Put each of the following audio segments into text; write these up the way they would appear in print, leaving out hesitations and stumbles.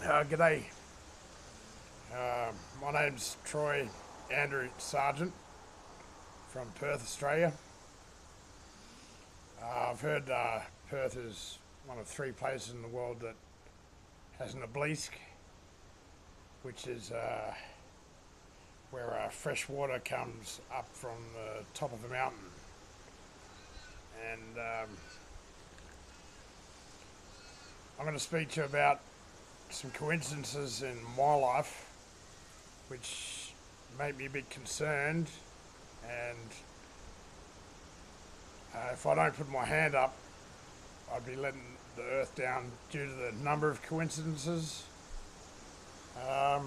G'day. My name's Troy Andrew Sargent from Perth, Australia. I've heard Perth is one of 3 places in the world that has an obelisk, which is where fresh water comes up from the top of a mountain. And I'm going to speak to you about some coincidences in my life which make me a bit concerned, and if I don't put my hand up, I'd be letting the earth down due to the number of coincidences. 10,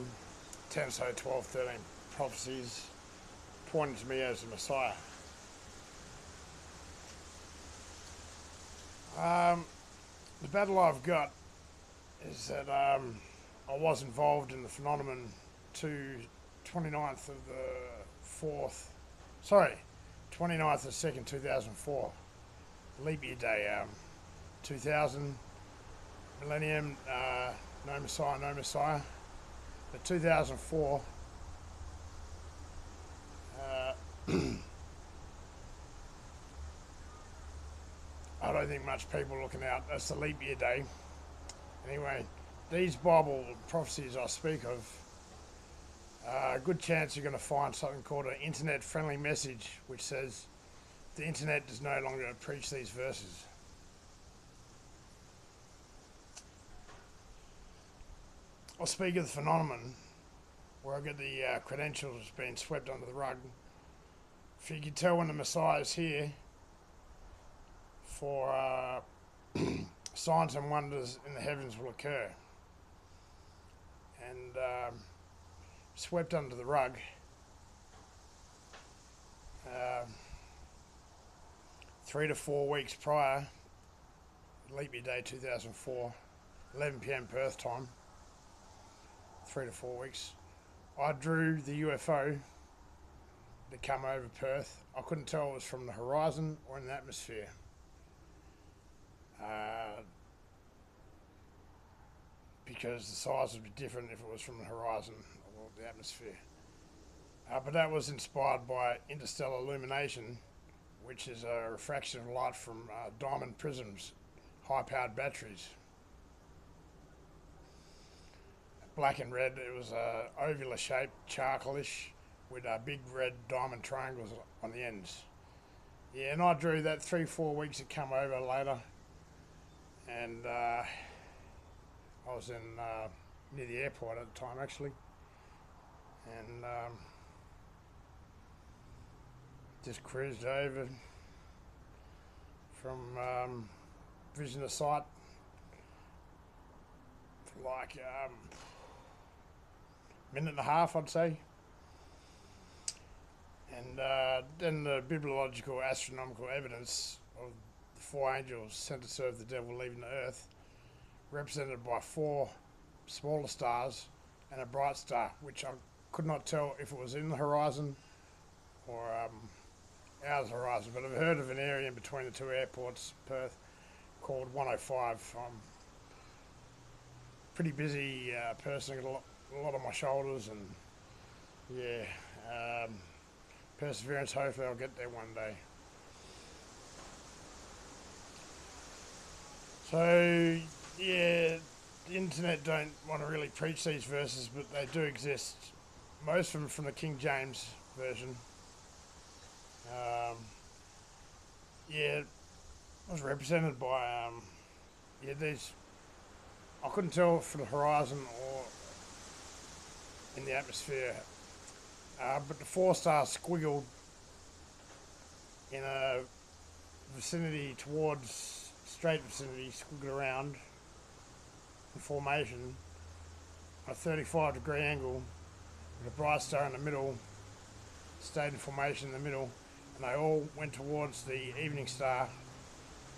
so 12, 13 prophecies pointing to me as the Messiah. The battle I've got is that I was involved in the phenomenon to 29th of the 4th, 29th of 2nd, 2004, leap year day, 2000, millennium, no Messiah, no Messiah. But 2004, I don't think much people are looking out. That's the leap year day. Anyway, these Bible prophecies I speak of, a good chance you're going to find something called an internet-friendly message, which says the internet does no longer preach these verses. I'll speak of the phenomenon where I get the credentials being swept under the rug. If you can tell when the Messiah is here, for signs and wonders in the heavens will occur. And swept under the rug. 3 to 4 weeks prior, leap year day 2004, 11 p.m. Perth time, 3 to 4 weeks, I drew the UFO that come over Perth. I couldn't tell it was from the horizon or in the atmosphere. Because the size would be different if it was from the horizon or the atmosphere. But that was inspired by interstellar illumination, which is a refraction of light from diamond prisms, high-powered batteries. Black and red, it was ovular shaped, charcoalish, with big red diamond triangles on the ends. Yeah, and I drew that 3-4 weeks. It come over later, and I was in near the airport at the time, actually, and just cruised over from vision of sight for like minute and a half, I'd say. And then the bibliological astronomical evidence of the 4 angels sent to serve the devil leaving the earth, represented by 4 smaller stars and a bright star, which I could not tell if it was in the horizon or our horizon. But I've heard of an area in between the 2 airports, Perth, called 105. I'm a pretty busy person, got a lot on my shoulders, and yeah, perseverance, hopefully I'll get there one day. So yeah, the internet don't want to really preach these verses, but they do exist. Most of them from the King James version. Yeah, it was represented by these. I couldn't tell from the horizon or in the atmosphere, but the 4 stars squiggled in a vicinity towards straight vicinity, squiggled around in formation on a 35-degree angle with a bright star in the middle, stayed in formation in the middle, and they all went towards the evening star,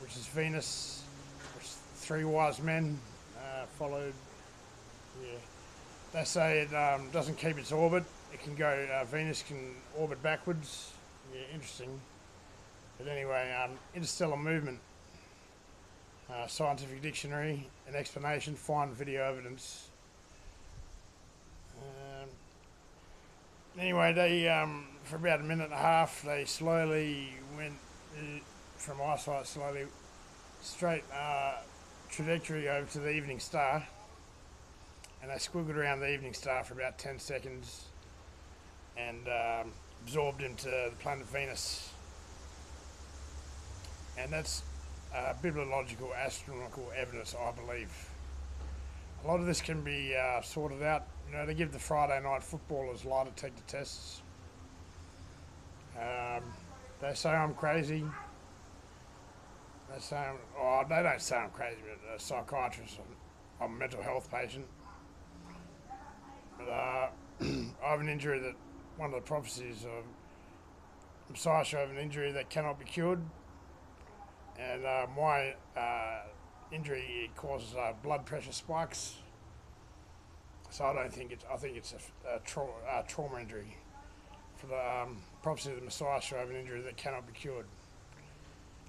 which is Venus, which 3 wise men followed. Yeah, they say it doesn't keep its orbit. It can go, Venus can orbit backwards. Yeah, interesting. But anyway, interstellar movement, scientific dictionary, an explanation, find video evidence Anyway, they for about a minute and a half, they slowly went from eyesight slowly straight trajectory over to the evening star, and they squiggled around the evening star for about 10 seconds and absorbed into the planet Venus. And that's bibliological astronomical evidence, I believe. A lot of this can be sorted out. You know, they give the Friday night footballers lie detector tests. Um, they say I'm crazy. They don't say I'm crazy, but a psychiatrist, I'm a mental health patient. But I have an injury that, one of the prophecies of Messiah show, have an injury that cannot be cured. And my injury causes blood pressure spikes. So I don't think I think it's a trauma injury. For the prophecy of the Messiah show, have an injury that cannot be cured.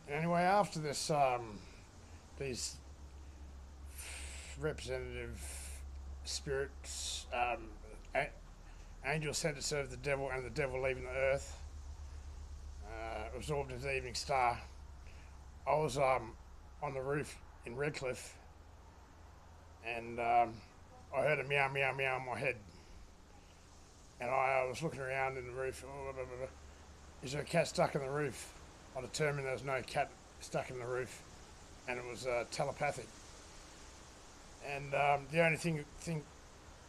And anyway, after this, these representative spirits, angels sent to serve the devil, and the devil leaving the earth, absorbed into the evening star. I was on the roof in Redcliffe, and I heard a meow, meow, meow in my head. And I was looking around in the roof. Is there a cat stuck in the roof? I determined there was no cat stuck in the roof, and it was telepathic. And the only thing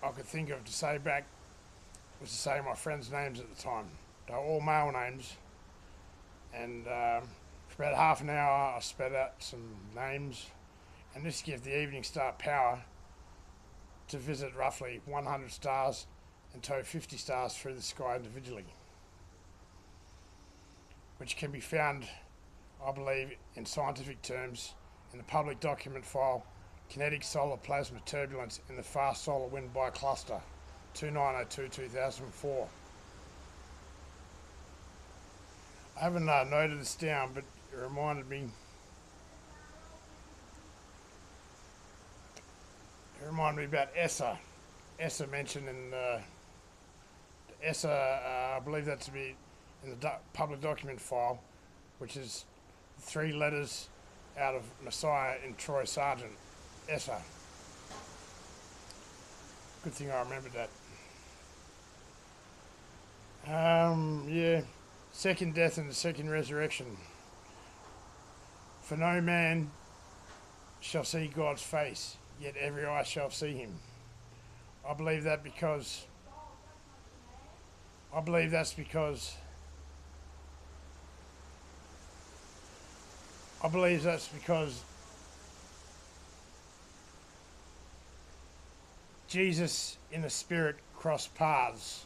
I could think of to say back was to say my friends' names at the time. They were all male names, and for about half an hour I spat out some names, and this gives the evening star power to visit roughly 100 stars and tow 50 stars through the sky individually, which can be found, I believe, in scientific terms, in the public document file Kinetic Solar Plasma Turbulence in the Fast Solar Wind by Cluster 2902-2004. I haven't noted this down, but it reminded me. It reminded me about ESSA. ESSA mentioned in ESSA, I believe that to be in the public document file, which is 3 letters out of Messiah in Troy Sargent. ESSA. Good thing I remembered that. Yeah. Second death and the second resurrection. For no man shall see God's face, yet every eye shall see him. I believe that's because Jesus in the spirit crossed paths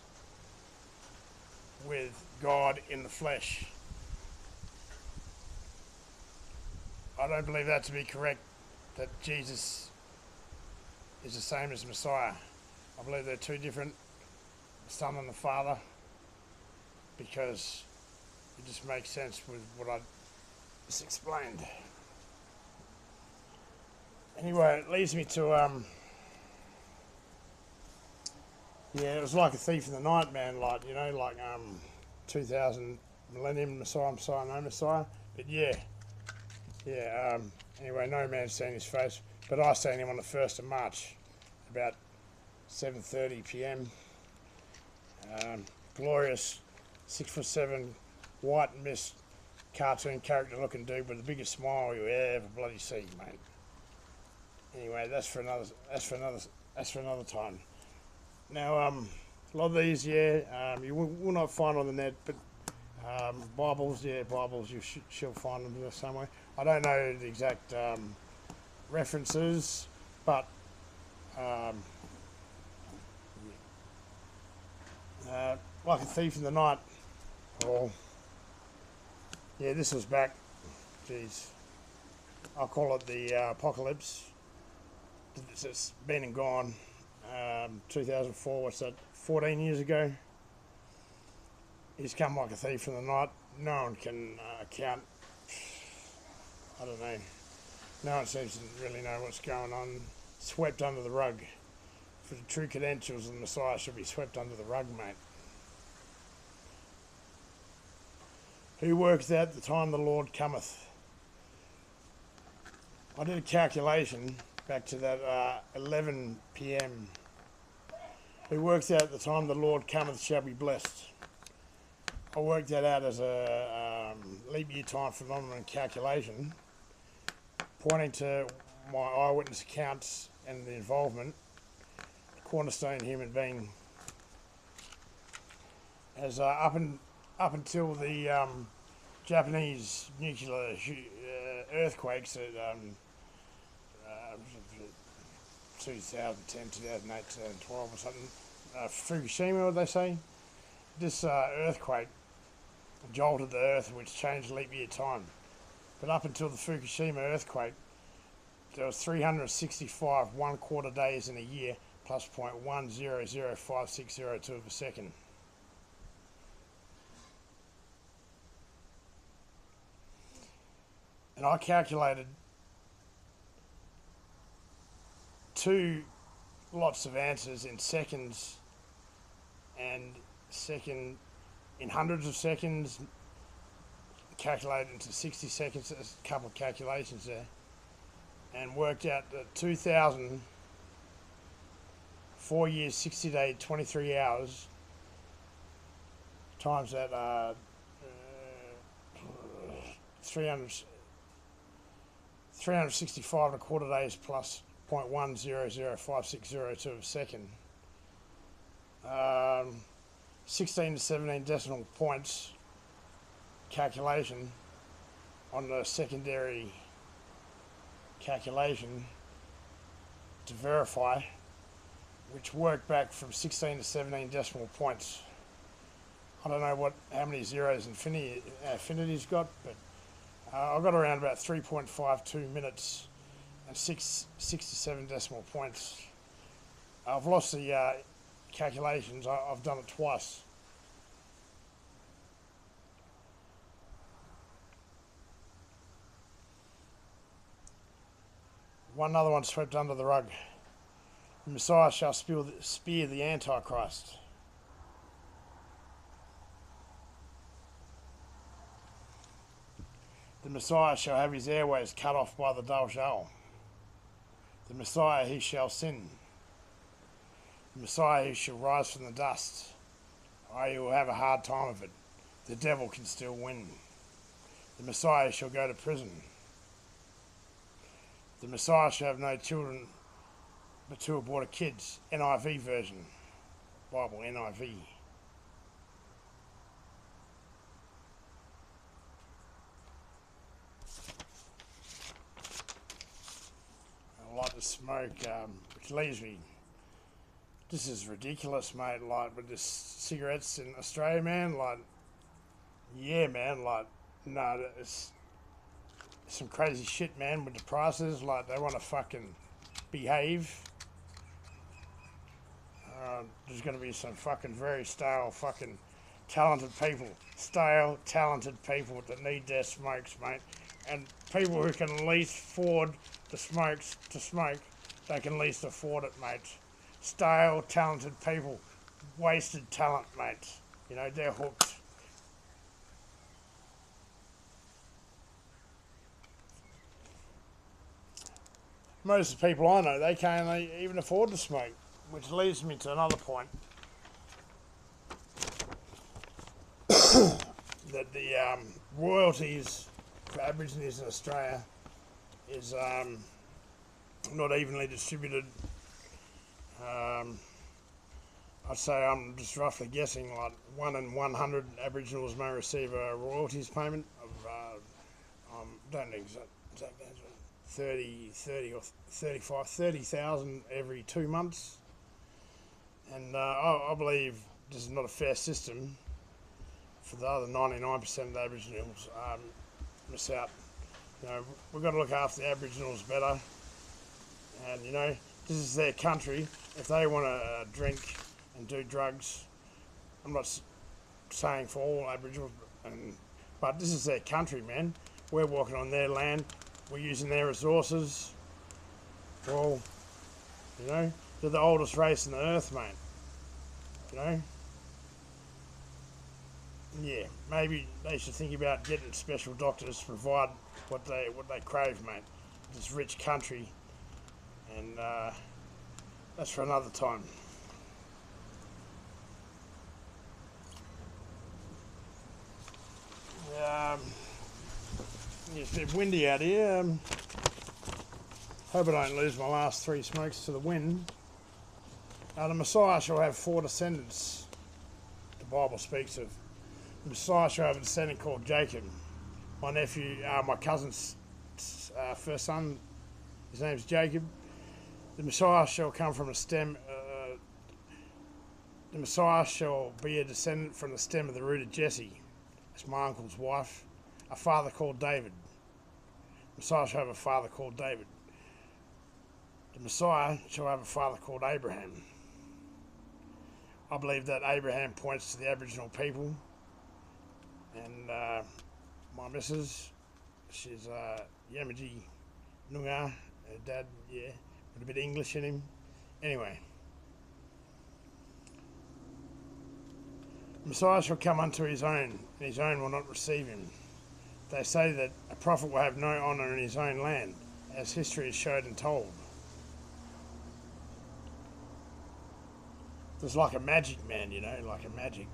with God in the flesh. I don't believe that to be correct, that Jesus is the same as Messiah. I believe they're two different, the Son and the Father, because it just makes sense with what I just explained. Anyway, it leads me to yeah, it was like a thief in the night, man. Like 2000 Millennium Messiah, no Messiah. But yeah. Anyway, no man's seen his face, but I seen him on the 1st of March, about 7:30 p.m. Glorious, 6'7", white mist, cartoon character looking dude with the biggest smile you ever bloody see, mate. Anyway, that's for another time. Now, a lot of these, you will not find on the net, but Bibles, you she'll find them there somewhere. I don't know the exact references, but like a thief in the night. Well, yeah, this was back. Geez, I'll call it the apocalypse. It's been and gone. 2004. What's that? 14 years ago. He's come like a thief in the night. No one can account. I don't know. No one seems to really know what's going on. Swept under the rug. For the true credentials of the Messiah should be swept under the rug, mate. Who works out the time the Lord cometh? I did a calculation back to that 11 p.m. Who works out the time the Lord cometh shall be blessed. I worked that out as a leap year time phenomenon calculation, pointing to my eyewitness accounts and the involvement, cornerstone human being, as up until the Japanese nuclear earthquakes at 2010, 2008, 2012 or something, Fukushima, what they say. This earthquake jolted the earth, which changed leap year time. But up until the Fukushima earthquake, there was 365 1/4 days in a year plus 0.1005602 of a second. And I calculated two lots of answers in seconds and in hundreds of seconds, calculated into 60 seconds. There's a couple of calculations there, and worked out that 2000, 4 years, 60 days, 23 hours times that 365 1/4 days plus 0.1005602 of a second. 16 to 17 decimal points calculation on the secondary calculation to verify, which worked back from 16 to 17 decimal points. I don't know how many zeros infinity's got, but I've got around about 3.52 minutes and 67 decimal points. I've lost the calculations. I've done it twice. One other one swept under the rug. The Messiah shall spear the Antichrist. The Messiah shall have his airways cut off by the Dal-Shal. The Messiah, he shall sin. The Messiah, he shall rise from the dust. You will have a hard time of it. The devil can still win. The Messiah shall go to prison. The Messiah shall have no children but two aborted kids. NIV version. Bible, NIV. I like to smoke, which leaves me. This is ridiculous, mate. Like, with this cigarettes in Australia, man. Like, yeah, man. Like, no, it's some crazy shit, man, with the prices. Like, they want to fucking behave. There's going to be some fucking very stale, fucking talented people. Stale, talented people that need their smokes, mate. And people who can least afford the smokes to smoke, they can least afford it, mate. Stale, talented people, wasted talent, mate. You know, they're hooked. Most of the people I know, they can't even afford to smoke, which leads me to another point. That the royalties for Aborigines in Australia is not evenly distributed. I'd say, I'm just roughly guessing, like 1 in 100 Aboriginals may receive a royalties payment of, don't know exact answer, 30 or 35, 30,000 every 2 months. And I believe this is not a fair system for the other 99% of the Aboriginals miss out. You know, we've got to look after the Aboriginals better. And, you know, this is their country. If they want to drink and do drugs, I'm not saying for all Aboriginals, but this is their country, man. We're walking on their land. We're using their resources. Well, you know, they're the oldest race on the earth, mate. You know? Yeah, maybe they should think about getting special doctors to provide what they crave, mate. This rich country, and that's for another time. Um, yeah, it's a bit windy out here. Hope I don't lose my last three smokes to the wind. The Messiah shall have four descendants. The Bible speaks of the Messiah shall have a descendant called Jacob. My nephew, my cousin's first son, his name's Jacob. The Messiah shall come from a stem. The Messiah shall be a descendant from the stem of the root of Jesse. That's my uncle's wife. A father called David. The Messiah shall have a father called David. The Messiah shall have a father called Abraham. I believe that Abraham points to the Aboriginal people. And my missus, she's Yamaji Noongar. Her dad, yeah, with a bit of English in him. Anyway. Messiah shall come unto his own, and his own will not receive him. They say that a prophet will have no honour in his own land, as history is showed and told. There's like a magic man, like a magic.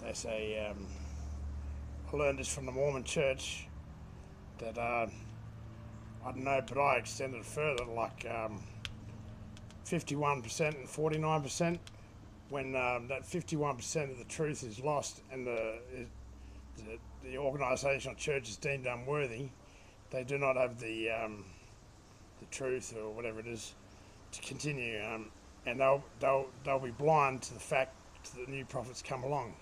They say, I learned this from the Mormon church, that, I don't know, but I extended it further, like 51% and 49%. When that 51% of the truth is lost and the organisational church is deemed unworthy, they do not have the truth or whatever it is to continue, and they'll be blind to the fact that the new prophets come along.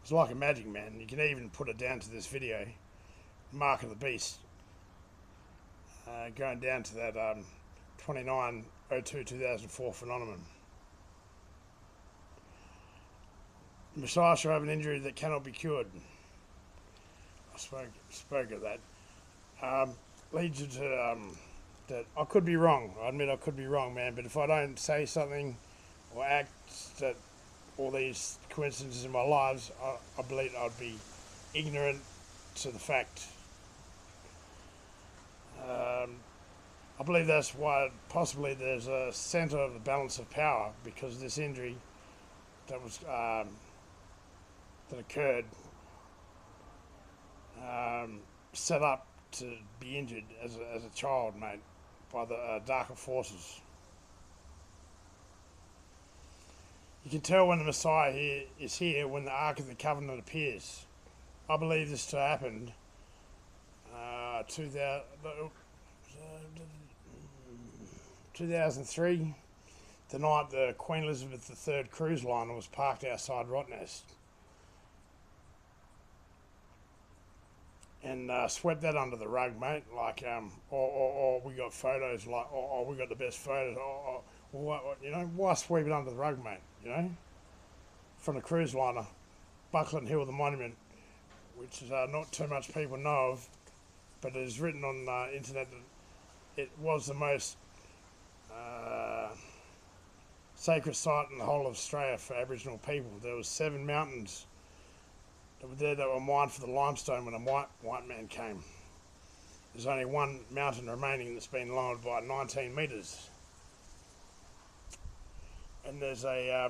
It's like a magic man. You can even put it down to this video, Mark of the Beast, going down to that 29/02/2004 phenomenon. The Messiah shall have an injury that cannot be cured. I spoke of that. Leads you to that I could be wrong. I admit I could be wrong, man. But if I don't say something or act that all these coincidences in my lives, I believe I'd be ignorant to the fact. I believe that's why possibly there's a centre of the balance of power, because of this injury that was that occurred, set up to be injured as a child, mate, by the darker forces. You can tell when the Messiah is here when the Ark of the Covenant appears. I believe this to happen 2003, the night the Queen Elizabeth III cruise liner was parked outside Rottnest, and swept that under the rug, mate. Like, or we got photos, like, or we got the best photos, why sweep it under the rug, mate? From the cruise liner, Buckland Hill, the monument, which is not too much people know of, but it is written on the internet that it was the most sacred site in the whole of Australia for Aboriginal people. There was 7 mountains that were there that were mined for the limestone when a white man came. There's only one mountain remaining that's been lowered by 19 metres. And there's a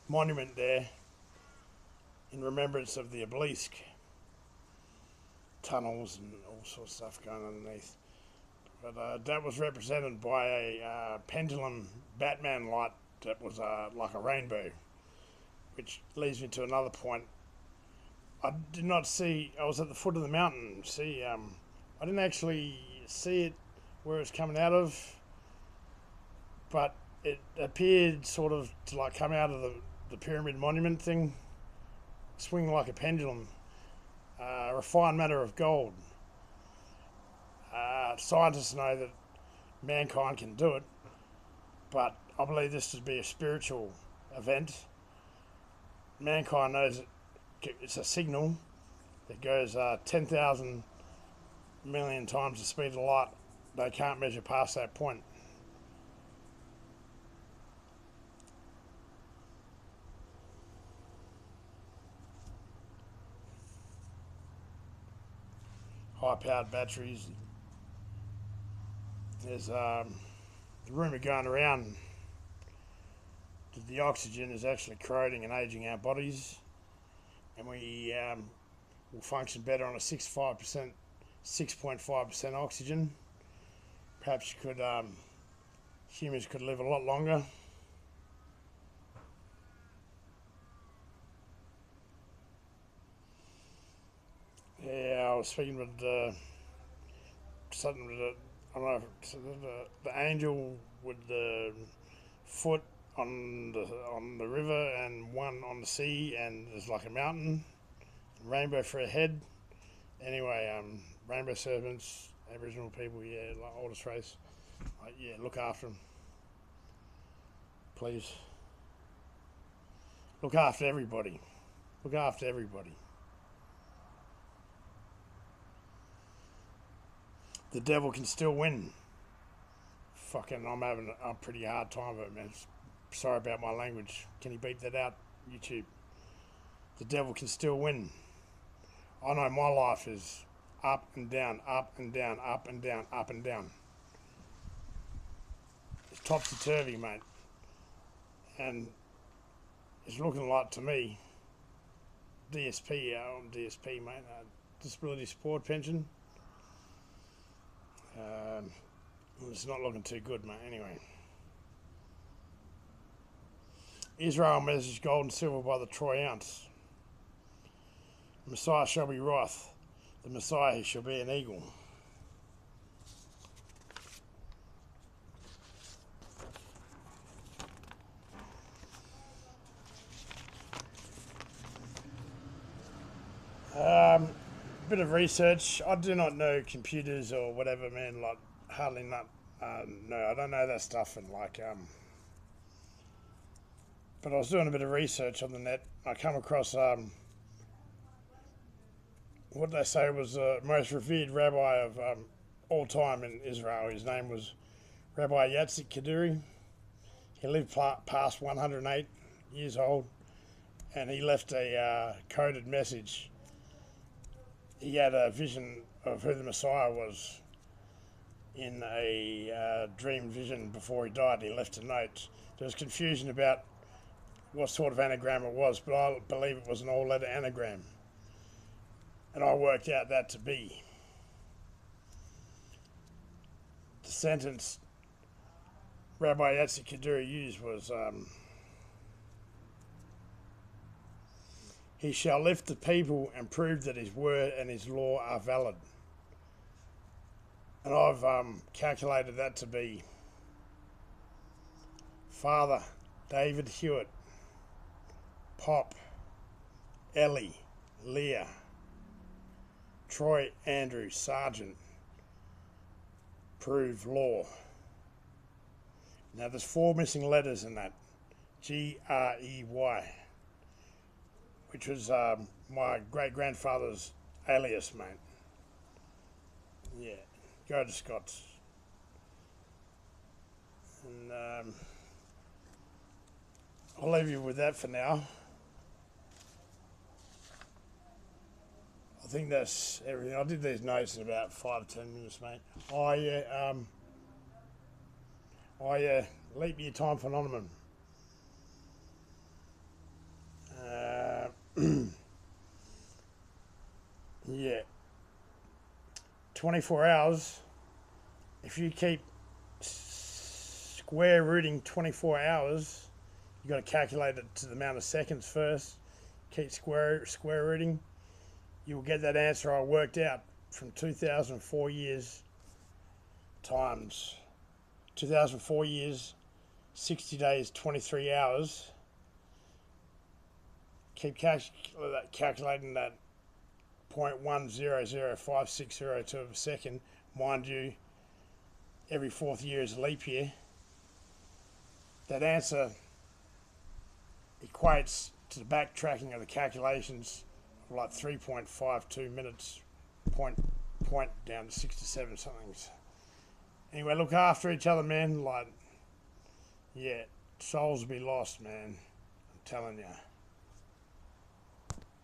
monument there in remembrance of the obelisk tunnels and all sorts of stuff going underneath. But that was represented by a pendulum Batman light that was like a rainbow, which leads me to another point. I did not see, I was at the foot of the mountain, I didn't actually see it where it was coming out of, but it appeared sort of to like come out of the pyramid monument thing, swinging like a pendulum, refined matter of gold. Scientists know that mankind can do it, but I believe this to be a spiritual event. Mankind knows it's a signal that goes 10,000 million times the speed of light they can't measure past that point. High-powered batteries. There's the rumour going around that the oxygen is actually corroding and aging our bodies, and we will function better on a 6.5% oxygen. Perhaps you could, humans could live a lot longer. Yeah, I was speaking with something with I don't know, the angel with the foot on the river and one on the sea, and there's like a mountain, rainbow for a head. Anyway, rainbow serpents, Aboriginal people, yeah, like oldest race. Like, yeah, look after them, please. Look after everybody. Look after everybody. The devil can still win. Fucking, I'm having a pretty hard time of it, man. Sorry about my language. Can you beep that out, YouTube? The devil can still win. I know my life is up and down, up and down, up and down, up and down. It's topsy-turvy, mate. And it's looking like, to me, DSP, DSP, mate, disability support pension. It's not looking too good, mate. Anyway. Israel measures gold and silver by the troy ounce. The Messiah shall be wrath. The Messiah shall be an eagle. Bit of research. I do not know computers or whatever, man. Like, hardly not. No, I don't know that stuff. And like, but I was doing a bit of research on the net. I come across what they say was the most revered rabbi of all time in Israel. His name was Rabbi Yitzhak Kaduri. He lived past 108 years old, and he left a coded message. He had a vision of who the Messiah was in a dream vision before he died. He left a note. There was confusion about what sort of anagram it was, but I believe it was an all-letter anagram. And I worked out that to be the sentence Rabbi Yitzhak Kaduri used was, he shall lift the people and prove that his word and his law are valid. And I've calculated that to be Father David Hewitt, Pop, Ellie, Leah, Troy Andrew Sargent, prove law. Now there's 4 missing letters in that. Grey, which was my great-grandfather's alias, mate. Yeah, go to Scots. And I'll leave you with that for now. I think that's everything. I did these notes in about 5 to 10 minutes, mate. Leap year time phenomenon. Yeah. 24 hours. If you keep square rooting 24 hours, you got to calculate it to the amount of seconds first. Keep square rooting. You'll get that answer I worked out from 2004 years times 2004 years, 60 days, 23 hours. Keep calculating that 0.100560 of a second. Mind you, every 4th year is a leap year. That answer equates to the backtracking of the calculations of like 3.52 minutes, point down to 67 somethings. Anyway, look after each other, man. Like, yeah, souls be lost, man. I'm telling you.